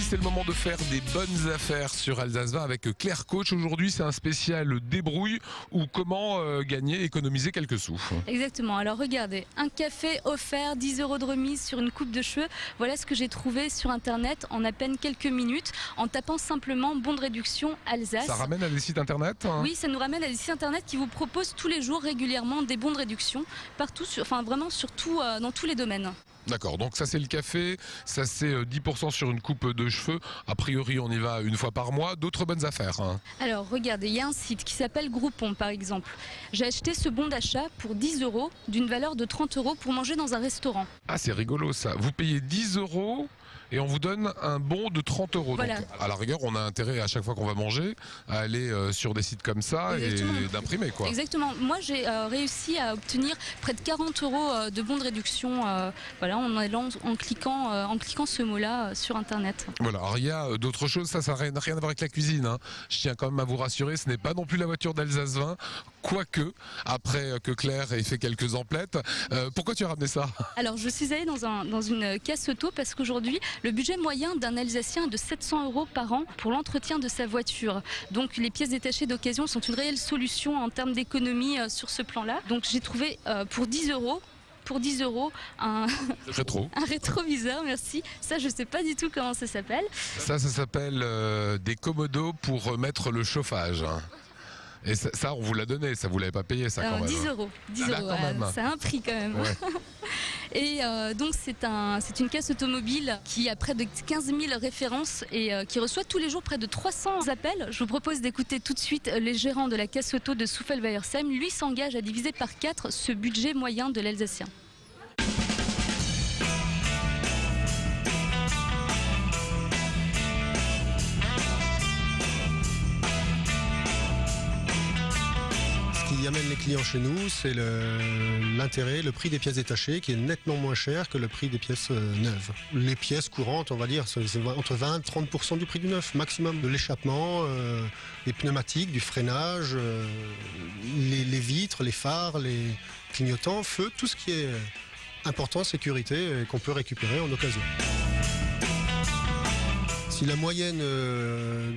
c'est le moment de faire des bonnes affaires sur Alsace 20 avec Claire Coach. Aujourd'hui, c'est un spécial débrouille ou comment gagner, économiser quelques sous. Exactement, alors regardez, un café offert, 10 € de remise sur une coupe de cheveux. Voilà ce que j'ai trouvé sur internet en à peine quelques minutes en tapant simplement bon de réduction Alsace. Ça ramène à des sites internet Oui, ça nous ramène à des sites internet qui vous proposent tous les jours régulièrement des bons de réduction partout, vraiment surtout dans tous les domaines. D'accord, donc ça c'est le café, ça c'est 10% sur une coupe de cheveux. A priori on y va une fois par mois, d'autres bonnes affaires. Alors regardez, il y a un site qui s'appelle Groupon par exemple. J'ai acheté ce bon d'achat pour 10 € d'une valeur de 30 € pour manger dans un restaurant. Ah c'est rigolo ça, vous payez 10 € et on vous donne un bon de 30 €. Voilà. Donc à la rigueur on a intérêt à chaque fois qu'on va manger à aller sur des sites comme ça. Exactement. Et d'imprimer quoi. Exactement, moi j'ai réussi à obtenir près de 40 € de bons de réduction en allant en cliquant ce mot-là sur internet. Voilà, alors il y a d'autres choses, ça n'a rien à voir avec la cuisine. Je tiens quand même à vous rassurer, ce n'est pas non plus la voiture d'Alsace 20, quoique, après que Claire ait fait quelques emplettes. Pourquoi tu as ramené ça? Alors je suis allée dans une casse auto parce qu'aujourd'hui, le budget moyen d'un Alsacien est de 700 € par an pour l'entretien de sa voiture. Donc les pièces détachées d'occasion sont une réelle solution en termes d'économie sur ce plan-là. Donc j'ai trouvé pour 10 € un rétroviseur, merci. Ça, je sais pas du tout comment ça s'appelle. Ça s'appelle des commodos pour mettre le chauffage. Et ça, on vous l'a donné, ça vous l'avez pas payé ça quand même. 10 €. 10 Ah, là, €, quand même. ça a un prix quand même. Ouais. Et donc c'est une caisse automobile qui a près de 15 000 références et qui reçoit tous les jours près de 300 appels. Je vous propose d'écouter tout de suite les gérants de la caisse auto de Soufel-Weiersheim. Lui s'engage à diviser par 4 ce budget moyen de l'Alsacien. Ce qui amène les clients chez nous, c'est l'intérêt, le prix des pièces détachées qui est nettement moins cher que le prix des pièces neuves. Les pièces courantes, on va dire, c'est entre 20 et 30% du prix du neuf, maximum. De l'échappement, les pneumatiques, du freinage, les vitres, les phares, les clignotants, feux, tout ce qui est important, sécurité, et qu'on peut récupérer en occasion. Si la moyenne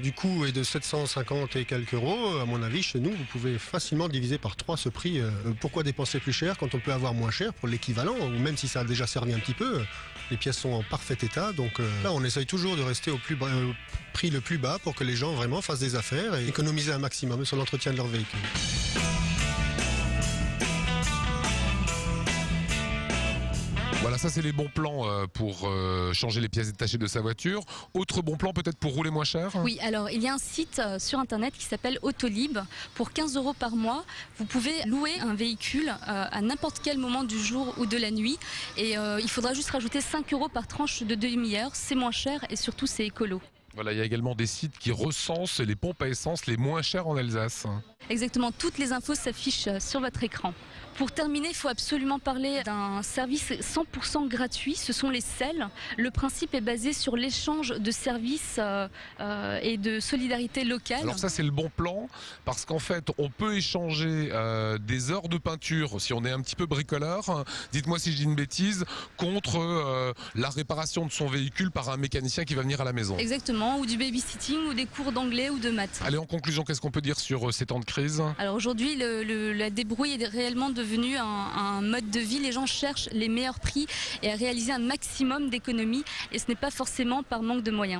du coût est de 750 et quelques €, à mon avis, chez nous, vous pouvez facilement diviser par 3 ce prix. Pourquoi dépenser plus cher quand on peut avoir moins cher pour l'équivalent, ou même si ça a déjà servi un petit peu, les pièces sont en parfait état. Donc là, on essaye toujours de rester au prix le plus bas pour que les gens vraiment fassent des affaires et économiser un maximum sur l'entretien de leur véhicule. Voilà, ça c'est les bons plans pour changer les pièces détachées de sa voiture. Autre bon plan peut-être pour rouler moins cher? Oui, alors il y a un site sur internet qui s'appelle Autolib. Pour 15 € par mois, vous pouvez louer un véhicule à n'importe quel moment du jour ou de la nuit. Et il faudra juste rajouter 5 € par tranche de demi-heure. C'est moins cher et surtout c'est écolo. Voilà, il y a également des sites qui recensent les pompes à essence les moins chères en Alsace. Exactement, toutes les infos s'affichent sur votre écran. Pour terminer, il faut absolument parler d'un service 100% gratuit, ce sont les selles. Le principe est basé sur l'échange de services et de solidarité locale. Alors ça c'est le bon plan, parce qu'en fait on peut échanger des heures de peinture, si on est un petit peu bricoleur, dites-moi si je dis une bêtise, contre la réparation de son véhicule par un mécanicien qui va venir à la maison. Exactement, ou du babysitting, ou des cours d'anglais ou de maths. Allez, en conclusion, qu'est-ce qu'on peut dire sur ces temps de crise? Alors aujourd'hui, la débrouille est réellement devenue un mode de vie. Les gens cherchent les meilleurs prix et à réaliser un maximum d'économies. Et ce n'est pas forcément par manque de moyens.